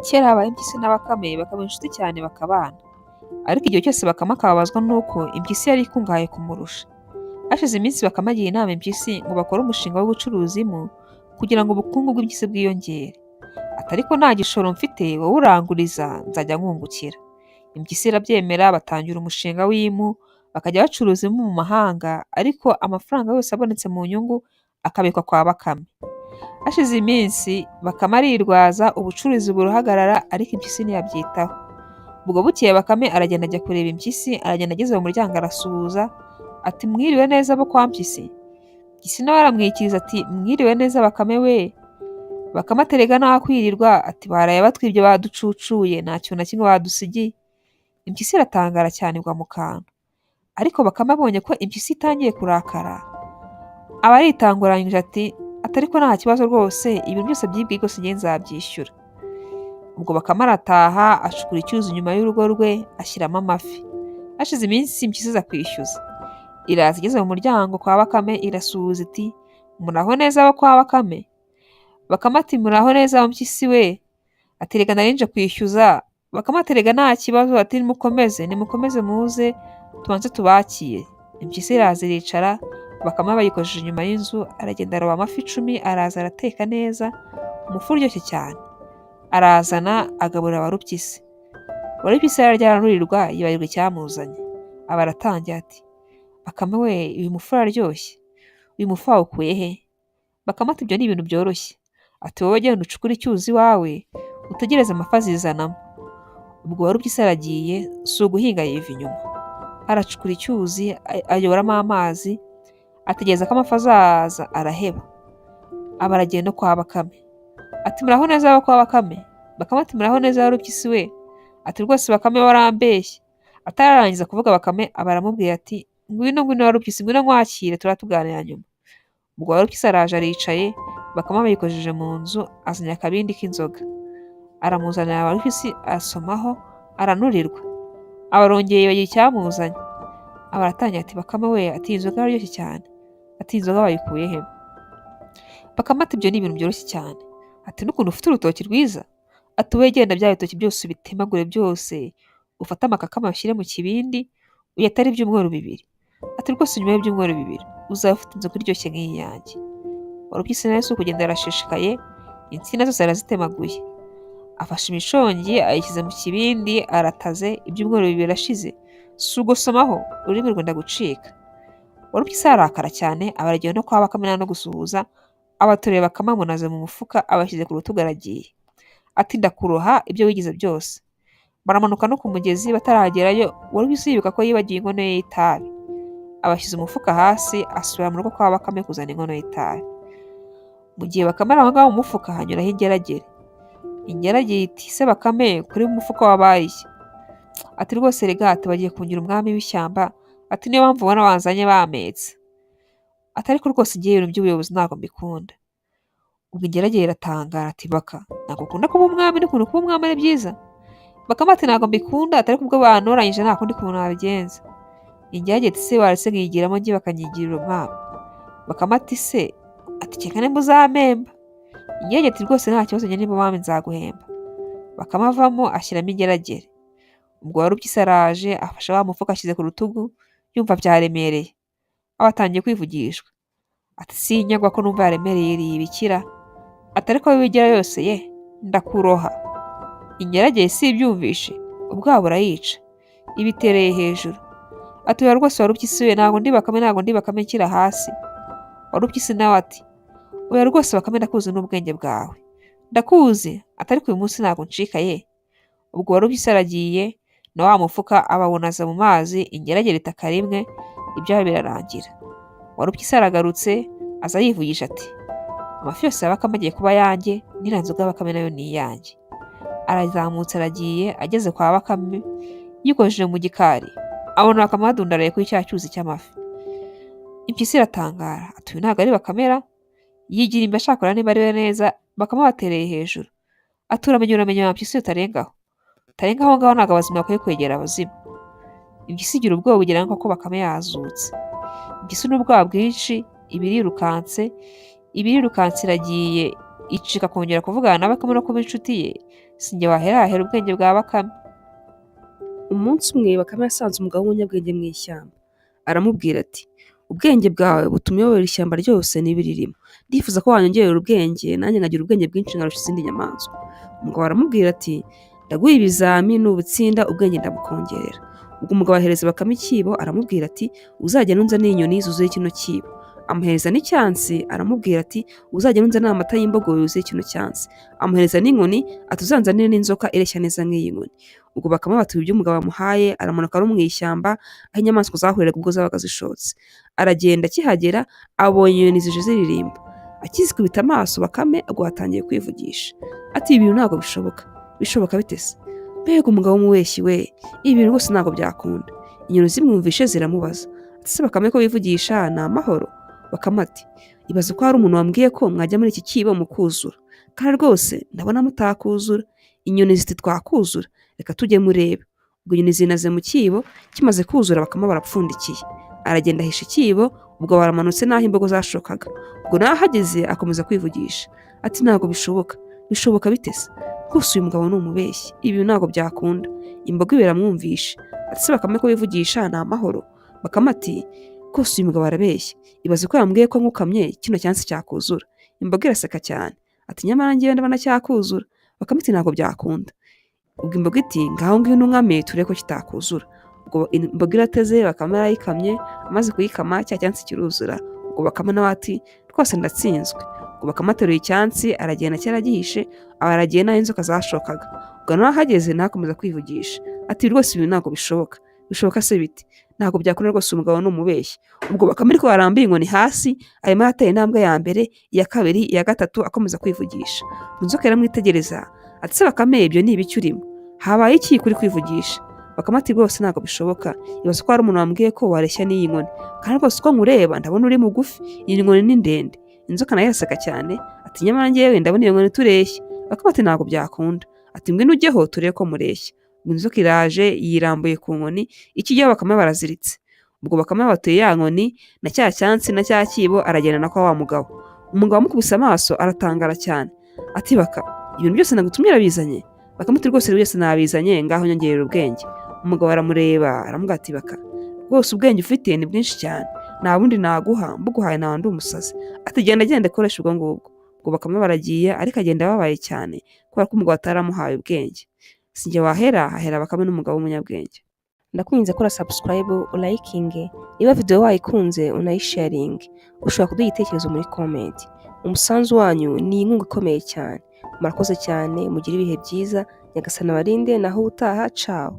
Kera habayeho impyisi na Bakame bakaba inshuti cyane bakabana, ariko igihe cyose Bakame akababazwa n'uko impyisi yari ikungahaye kumurusha. Hashize iminsi Bakame agira inama impyisi ngo bakore umushinga wo gucuruza impu kugira ngo ubukungu bw'impyisi bwiyongere. Ati ariko nta gishoro mfite wowe uranguriza nzajya nkungukira. Impyisi irabyemera batangira umushinga w'impu, bakajya bacuruza impu mu mahanga ariko amafaranga yose abonetse mu nyungu akabikwa kwa Bakame. Hashize iminsi Bakame arirwaza ubucuruzi burahagarara ariko impyisi ntiyabyitaho. Ubwo bukeye Bakame aragenda ajya kureba impyisi, aragenda ageze mu muryango arasuhuza ati mwiriwe neza bo kwa Mpyisi. Impyisi nawe aramwikiriza ati mwiriwe neza Bakame we. Bakame aterega nakwirirwa ati baraye batwibye baducucuye nta kintu na kimwe badusigiye. Impyisi iratangara cyane igwa mu kantu. Ariko Bakame abonye ko impyisi itangiye kurakara, aba aritanguranyije ati ariko nta kibazo rwose ibintu byose byibwe rwose njye nzabyishyura. Ubwo Bakame arataha acukura icyuzi inyuma y'urugo rwe ashyiramo amafi. Hashize iminsi impyisi iza kwishyuza. Iraza igeze mu muryango kwa Bakame irasuhuza iti muraho neza abo kwa Bakame. Bakame ati muraho neza wa Mpyisi we. Ati rega nari nje kwishyuza. Bakame ati rega nta kibazo ati nimukomeze muze tubanze tubakire. Impyisi iraza iricara, Bakame bayikojeje inyuma y'inzu, aragenda aroba amafi 10 araza arateka neza, umufu uryoshye cyane. Arazana agaburira Warupyisi. Warupyisi yararyanurirwa yibagirwa icyamuzanye. Aba aratangira ati Bakame we uyu mufu uraryoshye. Uyu mufu wawukuye he? Bakame ati ibyo ni ibintu byoroshye. Ati wowe genda ucukure icyuzi iwawe utegereze amafi azizanamo. Ubwo Warupyisi aragiye si uguhinga yiva inyuma. Aracukura icyuzi ayoboramo amazi, ategereza ko amafi azaza araheba. Aba aragenda kwa Bakame. Ati muraho neza abo kwa Bakame. Bakame ati muraho neza Warupyisi we. Ati rwose Bakame warambeshye. Atararangiza kuvuga Bakame aba aramubwiye ati ngwino Warupyisi ngwino nkwakire turatuganira nyuma. Ubwo Warupyisi araje aricaye, Bakame bayikojeje mu nzu azanye akabindi k'inzoga. Aramuzanira Warupyisi asomaho aranurirwa. Abarongeye bagira icyamuzanye. Aba aratangira ati Bakame we ati inzoga aryoshye cyane. Ati inzoga bayikuye he? Bakame ati ibyo ni ibintu byoroshye cyane. Ati n'ukuntu ufite urutoki rwiza. Ati wowe genda bya bitoki byose ubitemagure byose, ufate amakakama ushyire mu kibindi, uyatare ibyumweru 2. Ati rwose nyuma y'ibyumweru 2 uzaba ufite inzoga iryoshye nk'iyi yanjye. Warupyisi nawe si ukugenda arashishikaye, insina zose arazitemaguye. Afashe imishongi ayishyize mu kibindi arataze, ibyumweru 2 birashize. Si ugusomaho ururimi rwenda gucika. Warupyisi arakara cyane aba aragiye no kwa Bakame no gusuhuza, abatoreye Bakame amunaze mu mufuka abashyize ku rutugu aragiye. Ati ndakuroha ibyo wigize byose. Baramanuka no ku mugezi bataragerayo, Warupyisi yibuka ko yibagiye inkono ye y'itabi. Abashyize umufuka hasi asubira mu rugo kwa Bakame kuzana inkono y'itabi. Mu gihe Bakame ari aho ngaho mu mufuka hanyuraho ingeragere. Ingeragere iti se Bakame kuri mu mufuka wabaye. Ati rwose rega ati bagiye kungira umwami w'ishyamba, ati niyo mpamvu ubona wanzanye bametse. Ati ariko rwose ngiye ibintu by'ubuyobozi ntabwo mbikunda. Ubwo ingeragere iratangara ati Baka ntabwo ukunda kuba umwami n'ukuntu kuba umwami ari byiza. Bakame ati ntabwo mbikunda atari kubwo bantoranyije nta kundi kuntu nabigenza. Ingeragere iti se waretse nkigiramo njye bakanyigirira umwami. Bakame ati se ati cyeka nimba uzampemba. Ingeragere iti rwose nta kibazo njye nimba umwami nzaguhemba. Bakame avamo ashyiramo ingeragere. Ubwo Warupyisi araje afashe wa mufuka ashyize ku rutugu yumva byaremereye. Aba atangiye kwivugishwa. Ati sinyagwa ko numva yaremereye ibikira. Ati ariko wibigera yose ye ndakuroha. Ingeragere si ibyumvishe ubwabo burayica. Ibitereye hejuru. Ati oya rwose Warupyisi we ntabwo ndi Bakame nshyira hasi. Warupyisi nawe ati oya rwose Bakame ndakuzi n'ubwenge bwawe. Ndakuzi ati ariko uyu munsi ntabwo ncika ye. Ubwo Warupyisi aragiye na wa mufuka abawunaza mu mazi, ingeragere itaka rimwe ibyaha birarangira. Warupyisi aragarutse aza yivugisha ati amafi yose ya Bakame agiye kuba yanjye, n'iriya nzoga ya Bakame nayo ni iyanjye. Arazamutse aragiye ageze kwa Bakame yikojeje mu gikari abona Bakame adundaraye kuri cya cyuzi cy'amafi. Impyisi iratangara ati uyu ntabwo ari Bakamera, yigira imbe ashakora niba ari we neza. Bakame batereye hejuru. Ati uramenye wa Mpyisi utarengaho aho ngaho ntabwo abazima bakwiye kwegera abazimu. Impyisi igira ubwoba ugira ngo ko Bakame yazutse. Impyisi n'ubwoba bwinshi ibirirukanse iragiye icika kongera kuvugana na Bakame no kuba inshuti ye, sinjye waherahera ubwenge bwa Bakame. Umunsi umwe Bakame yasanze umugabo w'umunyabwenge mu ishyamba. Aramubwira ati, ubwenge bwawe butuma uyobora ishyamba ryose n'ibiririmo. Ndifuza ko wanyongerera ubwenge nanjye nkagira ubwenge bwinshi nkarusha izindi nyamaswa. Umugabo aramubwira ati, ndaguha ibizami nubutsinda ubwenge ndabukongerera. Ubwo umugabo ahereza Bakame ikibo aramubwira ati, uzagenda unzanira inyoni zuzuye kino kibo. Amuhereza n'icyansi aramubwira ati, uzagenda unzanira amata y'imbogo yuzuye kino cyansi. Amuhereza n'inkoni ati, uzanzanire n'inzoka ireshya neza nk'iyi nkoni. Ubwo Bakame batuye ibyo umugabo amuhaye, aramanuka no mu ishyamba aho inyamaswa zahuriraga ubwo zabaga zishotse. Aragenda, akihagera abonye inyoni zije ziririmba. Akizikubita amaso Bakame ubwo atangiye kwivugisha ati, ibi bintu ntabwo bishoboka. Bishoboka bite se? Mbega umugabo w'umubeshyi we, ibi bintu rwose ntabwo byakunda. Inyoni zimwumvishe ziramubaza ati, se Bakame ko wivugisha ni amahoro? Bakame ati, ibaze ko hari umuntu wambwiye ko mwajya muri iki kibo mukuzura, kandi rwose ndabona mutakuzura. Inyoni ziti, twakuzura, reka tujye murebe. Ubwo inyoni zinaze mu kibo, kimaze kuzura Bakame barapfundikiye. Aragenda ahisha ikibo, ubwo baramanutse n'aho imbogo zashokaga. Ubwo nawe ahageze akomeza kwivugisha ati, ntabwo bishoboka. Bishoboka bite se? Rwose uyu mugabo ni umubeshyi, ibi ntabwo byakunda. Imbogo biramwumvisha ati, se Bakame ko wivugisha ni amahoro? Bakame ati, rwose uyu mugabo arabeshya, ibaze ko yambwiye ko nkukamye kino cyansi cyakuzura. Imbogo iraseka cyane ati, nyamara ngewe ndabona cyakuzura. Bakame ati, ntabwo byakunda. Ubwo imbogo iti, ngaho ngwino unkame turebe ko kitakuzura. Ubwo imbogo irateze, Bakame arayikamye, amaze kuyikama cya cyansi kiruzura. Ubwo Bakame nawe ati, rwose ndatsinzwe. Ubwo Bakame ateruye icyansi aragenda cyaragihishe, aba aragiye n'aho inzoka zashokaga. Ubwo nawe ahageze nakomeza kwivugisha ati, rwose ibi ntabwo bishoboka. Bishoboka se biti? Ntabwo byakunda rwose, umugabo ni umubeshyi. Ubwo Bakame ariko arambiye inkoni hasi, arimo aratera intambwe ya mbere, iya kabiri, iya gatatu, akomeza kwivugisha. Inzoka iramwitegereza ati, se Bakame ibyo ni ibiki urimo? Habaye iki kuri kwivugisha? Bakame ati, rwose ntabwo bishoboka, ibaze ko hari umuntu wambwiye ko wareshya n'iyi nkoni, kandi rwose uko nkureba ndabona uri mugufi, iyi nkoni ni ndende. Inzoka nayo iraseka cyane ati, nyamara ngewe ndabona iyo nkoni tureshya. Bakame ati, ntabwo byakunda. Ati, ngwino ujyeho turebe ko mureshya. Ubwo inzoka iraje yirambuye ku nkoni, ikijyaho Bakame baraziritse. Ubwo Bakame batuye ya nkoni na cya cyansi na cya kibo, aragenda na kwa wa mugabo. Umugabo amukubise amaso aratangara cyane ati, Bakame, ibintu byose nagutumye urabizanye? Bakame ati, rwose byose nabizanye, ngaho nyongerera ubwenge. Umugabo aramureba aramubwira ati, Bakame, rwose ubwenge ufite ni bwinshi cyane, nta bundi naguha, mbuguhaye nta ndi umusazi. Ati, genda koresha ubwo ngubwo. Ubwo Bakame baragiye, ariko agenda ababaye cyane kubera ko umugabo ataramuhaye ubwenge. Sinjye wahera, hahera Bakame n'umugabo w'umunyabwenge. Ndakwinginze kora subscribe, ulayikinge, niba video wayikunze unayisharinge. Ushobora kuduha igitekerezo muri comment. Umusanzu wanyu ni inkunga ikomeye cyane. Murakoze cyane, mugire ibihe byiza, Nyagasani abarinde, naho utaha, ciao.